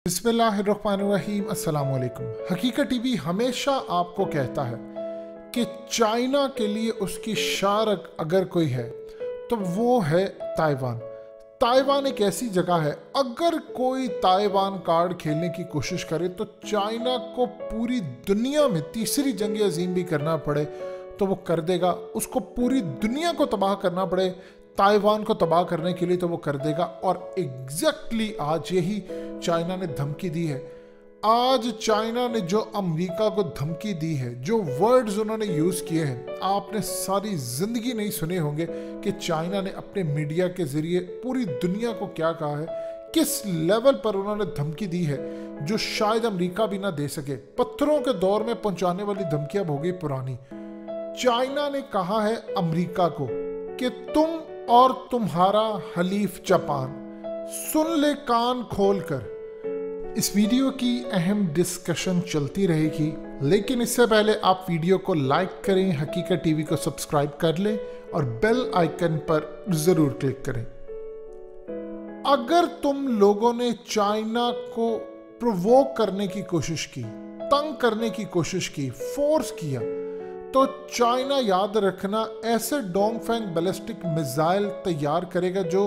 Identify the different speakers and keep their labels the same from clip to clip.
Speaker 1: बिस्मिल्लाहिर्रहमानिर्रहीम। अस्सलाम वालेकुम। हकीकत टीवी हमेशा आपको कहता है कि चाइना के लिए उसकी शारक अगर कोई है तो वो है ताइवान। ताइवान एक ऐसी जगह है, अगर कोई ताइवान कार्ड खेलने की कोशिश करे तो चाइना को पूरी दुनिया में तीसरी जंग अजीम भी करना पड़े तो वो कर देगा। उसको पूरी दुनिया को तबाह करना पड़े ताइवान को तबाह करने के लिए तो वो कर देगा। और एग्जैक्टली आज यही चाइना ने धमकी दी है। आज चाइना ने जो अमेरिका को धमकी दी है, जो वर्ड्स उन्होंने यूज़ किए हैं, आपने सारी ज़िंदगी नहीं सुने होंगे कि चाइना ने अपने मीडिया के ज़रिए पूरी दुनिया को क्या कहा है, किस लेवल पर उन्होंने धमकी दी है जो शायद अमेरिका भी ना दे सके। पत्थरों के दौर में पहुंचाने वाली धमकियां हो गई पुरानी। चाइना ने कहा है अमेरिका को कि तुम और तुम्हारा हलीफ जापान सुन ले कान खोलकर। इस वीडियो की अहम डिस्कशन चलती रहेगी, लेकिन इससे पहले आप वीडियो को लाइक करें, हकीकत टीवी को सब्सक्राइब कर लें और बेल आइकन पर जरूर क्लिक करें। अगर तुम लोगों ने चाइना को प्रोवोक करने की कोशिश की, तंग करने की कोशिश की, फोर्स किया, तो चाइना याद रखना ऐसे डोंगफेंग बैलिस्टिक मिसाइल तैयार करेगा जो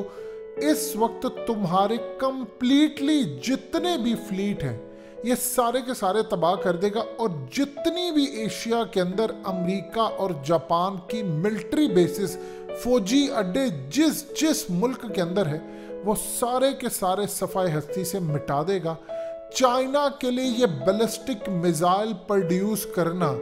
Speaker 1: इस वक्त तुम्हारे कंप्लीटली जितने भी फ्लीट हैं ये सारे के सारे तबाह कर देगा। और जितनी भी एशिया के अंदर अमेरिका और जापान की मिलिट्री बेसिस, फौजी अड्डे जिस जिस मुल्क के अंदर है वो सारे के सारे सफाई हस्ती से मिटा देगा। चाइना के लिए ये बैलिस्टिक मिसाइल प्रोड्यूस करना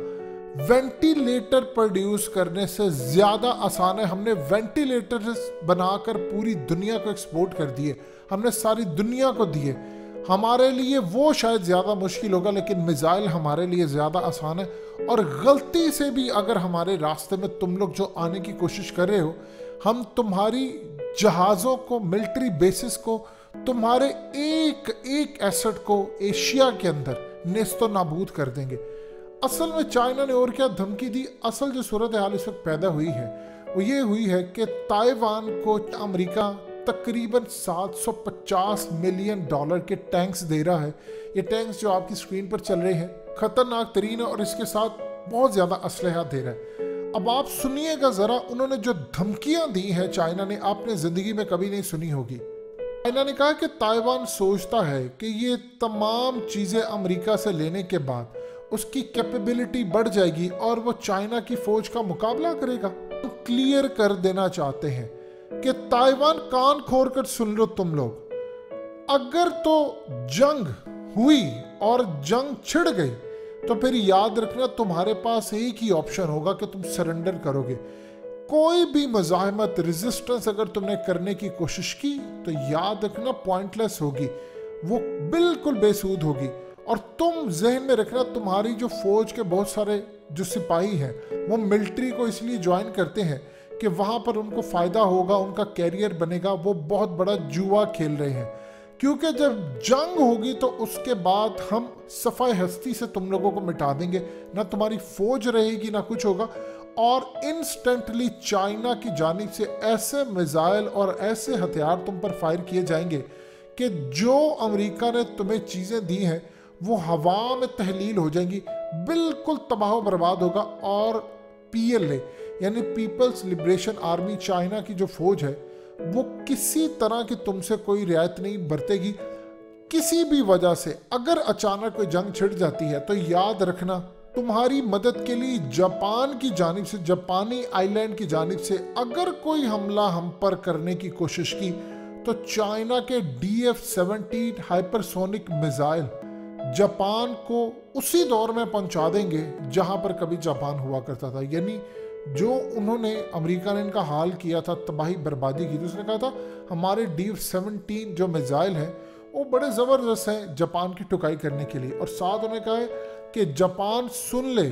Speaker 1: वेंटिलेटर प्रोड्यूस करने से ज्यादा आसान है। हमने वेंटिलेटर बनाकर पूरी दुनिया को एक्सपोर्ट कर दिए, हमने सारी दुनिया को दिए। हमारे लिए वो शायद ज्यादा मुश्किल होगा, लेकिन मिसाइल हमारे लिए ज्यादा आसान है। और गलती से भी अगर हमारे रास्ते में तुम लोग जो आने की कोशिश कर रहे हो, हम तुम्हारी जहाजों को, मिलिट्री बेसिस को, तुम्हारे एक एक एसेट को एशिया के अंदर नेस्तो नाबूद कर देंगे। असल में चाइना ने और क्या धमकी दी? असल जो सूरत हाल इस वक्त पैदा हुई है वो ये हुई है कि ताइवान को अमेरिका तकरीबन $750 मिलियन के टैंक्स दे रहा है। ये टैंक्स जो आपकी स्क्रीन पर चल रहे हैं खतरनाक तरीन है और इसके साथ बहुत ज़्यादा असलहा दे रहा है। अब आप सुनिएगा ज़रा, उन्होंने जो धमकियाँ दी हैं चाइना ने, आपने ज़िंदगी में कभी नहीं सुनी होगी। चाइना ने कहा कि ताइवान सोचता है कि ये तमाम चीज़ें अमेरिका से लेने के बाद उसकी कैपेबिलिटी बढ़ जाएगी और वो चाइना की फौज का मुकाबला करेगा। तो क्लियर कर देना चाहते हैं कि ताइवान कान खोल कर सुन लो तुम लोग, अगर तो जंग हुई और जंग छिड़ गई तो फिर याद रखना तुम्हारे पास एक ही ऑप्शन होगा कि तुम सरेंडर करोगे। कोई भी मज़ाहमत, रेजिस्टेंस अगर तुमने करने की कोशिश की तो याद रखना पॉइंटलेस होगी, वो बिल्कुल बेसूद होगी। और तुम जहन में रखना, तुम्हारी जो फौज के बहुत सारे जो सिपाही हैं वो मिलिट्री को इसलिए ज्वाइन करते हैं कि वहाँ पर उनको फ़ायदा होगा, उनका कैरियर बनेगा। वो बहुत बड़ा जुआ खेल रहे हैं, क्योंकि जब जंग होगी तो उसके बाद हम सफाई हस्ती से तुम लोगों को मिटा देंगे, ना तुम्हारी फौज रहेगी ना कुछ होगा। और इंस्टेंटली चाइना की जानिब से ऐसे मिसाइल और ऐसे हथियार तुम पर फायर किए जाएंगे कि जो अमेरिका ने तुम्हें चीज़ें दी हैं वो हवा में तहलील हो जाएंगी, बिल्कुल तबाह बर्बाद होगा। और PLA यानी पीपल्स लिबरेशन आर्मी, चाइना की जो फौज है वो किसी तरह की तुमसे कोई रियायत नहीं बरतेगी किसी भी वजह से। अगर अचानक कोई जंग छिड़ जाती है तो याद रखना तुम्हारी मदद के लिए जापान की जानिब से, जापानी आइलैंड की जानिब से अगर कोई हमला हम पर करने की कोशिश की तो चाइना के DF-17 हाइपरसोनिक मिसाइल जापान को उसी दौर में पहुंचा देंगे जहां पर कभी जापान हुआ करता था। यानी जो उन्होंने, अमेरिका ने इनका हाल किया था, तबाही बर्बादी की थी, उसने कहा था हमारे DF-17 जो मिसाइल हैं वो बड़े ज़बरदस्त हैं जापान की टुकाई करने के लिए। और साथ उन्होंने कहा है कि जापान सुन ले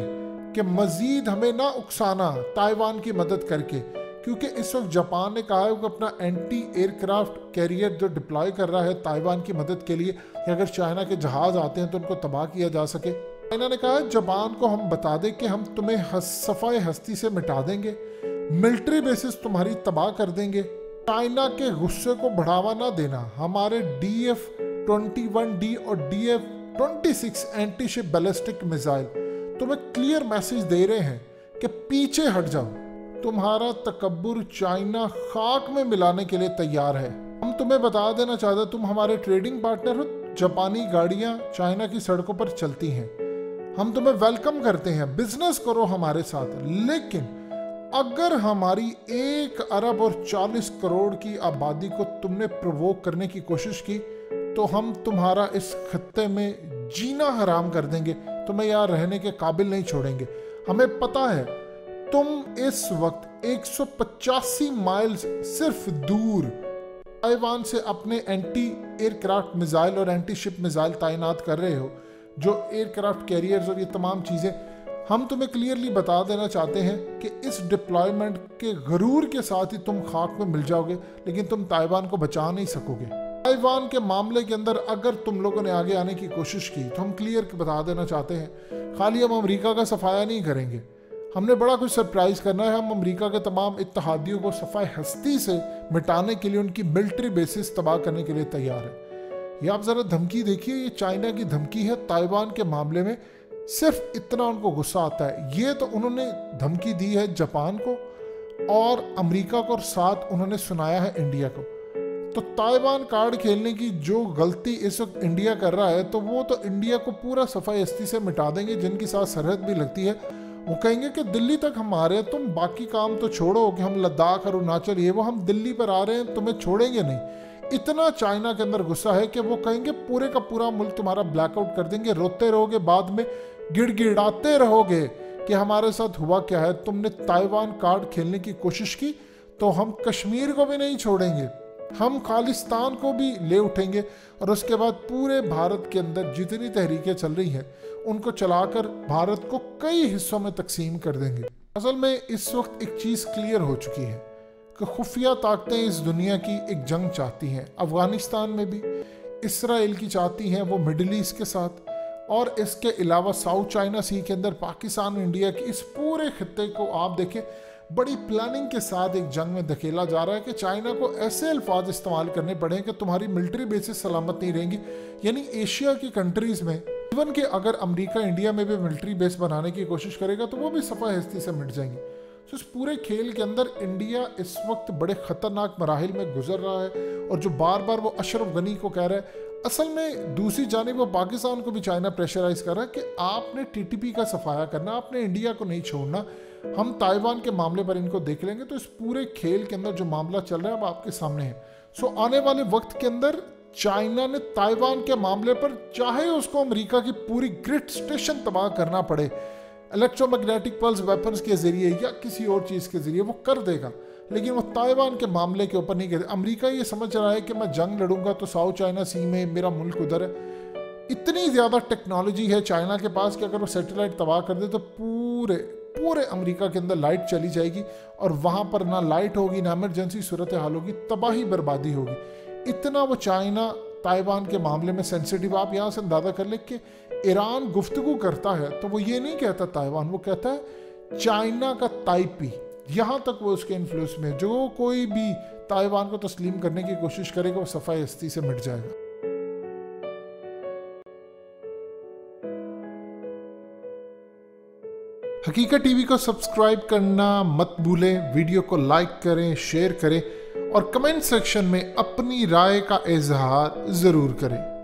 Speaker 1: कि मज़ीद हमें ना उकसाना ताइवान की मदद करके, क्योंकि इस वक्त जापान ने कहा है कि अपना एंटी एयरक्राफ्ट कैरियर जो डिप्लॉय कर रहा है ताइवान की मदद के लिए कि अगर चाइना के जहाज आते हैं तो उनको तबाह किया जा सके। चाइना ने कहा है जापान को हम बता दें कि हम तुम्हें सफाई हस्ती से मिटा देंगे, मिलिट्री बेसिस तुम्हारी तबाह कर देंगे। चाइना के गुस्से को बढ़ावा ना देना, हमारे DF DF-21D और DF-26 एंटी-शिप बैलिस्टिक मिसाइल तुम्हें क्लियर मैसेज दे रहे हैं कि पीछे हट जाओ, तुम्हारा तकब्बुर चाइना खाक में मिलाने के लिए तैयार है। हम तुम्हें बता देना चाहते, तुम हमारे ट्रेडिंग पार्टनर हो, जापानी गाड़ियां चाइना की सड़कों पर चलती हैं, हम तुम्हें वेलकम करते हैं, बिजनेस करो हमारे साथ। लेकिन अगर हमारी 1 अरब और 40 करोड़ की आबादी को तुमने प्रोवोक करने की कोशिश की तो हम तुम्हारा इस खत्ते में जीना हराम कर देंगे, तुम्हें यहाँ रहने के काबिल नहीं छोड़ेंगे। हमें पता है तुम इस वक्त 185 माइल्स सिर्फ दूर ताइवान से अपने एंटी एयरक्राफ्ट मिसाइल और एंटी शिप मिसाइल तैनात कर रहे हो, जो एयरक्राफ्ट कैरियर्स और ये तमाम चीज़ें। हम तुम्हें क्लियरली बता देना चाहते हैं कि इस डिप्लॉयमेंट के गरूर के साथ ही तुम खाक में मिल जाओगे, लेकिन तुम ताइवान को बचा नहीं सकोगे। ताइवान के मामले के अंदर अगर तुम लोगों ने आगे आने की कोशिश की तो हम क्लियर बता देना चाहते हैं, खाली हम अमेरिका का सफाया नहीं करेंगे, हमने बड़ा कुछ सरप्राइज करना है। हम अमेरिका के तमाम इत्तेहादियों को सफाई हस्ती से मिटाने के लिए, उनकी मिलिट्री बेसिस तबाह करने के लिए तैयार है। ये आप ज़रा धमकी देखिए, ये चाइना की धमकी है ताइवान के मामले में। सिर्फ इतना उनको गुस्सा आता है। ये तो उन्होंने धमकी दी है जापान को और अमेरिका को, और साथ उन्होंने सुनाया है इंडिया को। तो ताइवान कार्ड खेलने की जो गलती इस वक्त इंडिया कर रहा है, तो वो तो इंडिया को पूरा सफाई हस्ती से मिटा देंगे। जिनकी साथ सरहद भी लगती है वो कहेंगे कि दिल्ली तक हम आ रहे हैं, तुम बाकी काम तो छोड़ो कि हम लद्दाख और अरुणाचल ये वो, हम दिल्ली पर आ रहे हैं, तुम्हें छोड़ेंगे नहीं। इतना चाइना के अंदर गुस्सा है कि वो कहेंगे पूरे का पूरा मुल्क तुम्हारा ब्लैकआउट कर देंगे, रोते रहोगे, बाद में गिड़गिड़ाते रहोगे कि हमारे साथ हुआ क्या है। तुमने ताइवान कार्ड खेलने की कोशिश की तो हम कश्मीर को भी नहीं छोड़ेंगे, हम खालिस्तान को भी ले उठेंगे और उसके बाद पूरे भारत के अंदर जितनी तहरीकें चल रही हैं उनको चलाकर भारत को कई हिस्सों में तकसीम कर देंगे। असल में इस वक्त एक चीज़ क्लियर हो चुकी है कि खुफिया ताकतें इस दुनिया की एक जंग चाहती हैं। अफगानिस्तान में भी इसराइल की चाहती हैं, वो मिडिल ईस्ट के साथ, और इसके अलावा साउथ चाइना सी के अंदर पाकिस्तान इंडिया की इस पूरे खत्ते को आप देखें बड़ी प्लानिंग के साथ एक जंग में धकेला जा रहा है कि चाइना को ऐसे अल्फाज इस्तेमाल करने पड़े कि तुम्हारी मिलिट्री बेसिस सलामत नहीं रहेंगी। यानी एशिया की कंट्रीज़ में इवन कि अगर अमेरिका इंडिया में भी मिलिट्री बेस बनाने की कोशिश करेगा तो वो भी सफा हस्ती से मिट जाएंगी। तो इस पूरे खेल के अंदर इंडिया इस वक्त बड़े ख़तरनाक मराहिल में गुजर रहा है, और जो बार बार वो अशरफ गनी को कह रहा है, असल में दूसरी जानिब वो पाकिस्तान को भी चाइना प्रेशराइज कर रहा है कि आपने टीटीपी का सफाया करना, आपने इंडिया को नहीं छोड़ना, हम ताइवान के मामले पर इनको देख लेंगे। तो इस पूरे खेल के अंदर जो मामला चल रहा है अब आपके सामने है। सो आने वाले वक्त के अंदर चाइना ने ताइवान के मामले पर, चाहे उसको अमेरिका की पूरी ग्रिड स्टेशन तबाह करना पड़े इलेक्ट्रोमैग्नेटिक पल्स वेपन्स के जरिए या किसी और चीज़ के जरिए, वो कर देगा, लेकिन वो ताइवान के मामले के ऊपर नहीं करे। अमेरिका ये समझ रहा है कि मैं जंग लड़ूंगा तो साउथ चाइना सी में मेरा मुल्क उधर है। इतनी ज़्यादा टेक्नोलॉजी है चाइना के पास कि अगर वो सैटेलाइट तबाह कर दे तो पूरे अमेरिका के अंदर लाइट चली जाएगी, और वहाँ पर ना लाइट होगी ना इमरजेंसी सूरत हाल होगी, तबाही बर्बादी होगी। इतना वो चाइना ताइवान के मामले में सेंसिटिव। आप यहाँ से अंदाज़ा कर ले कि ईरान गुफ्तगू करता है तो वो ये नहीं कहता ताइवान, वो कहता है चाइना का ताइपी। यहाँ तक वो उसके इन्फ्लुएंस में, जो कोई भी ताइवान को तस्लीम करने की कोशिश करेगा वो सफाई हस्ती से मिट जाएगा। हकीकत टीवी को सब्सक्राइब करना मत भूलें, वीडियो को लाइक करें, शेयर करें और कमेंट सेक्शन में अपनी राय का इजहार ज़रूर करें।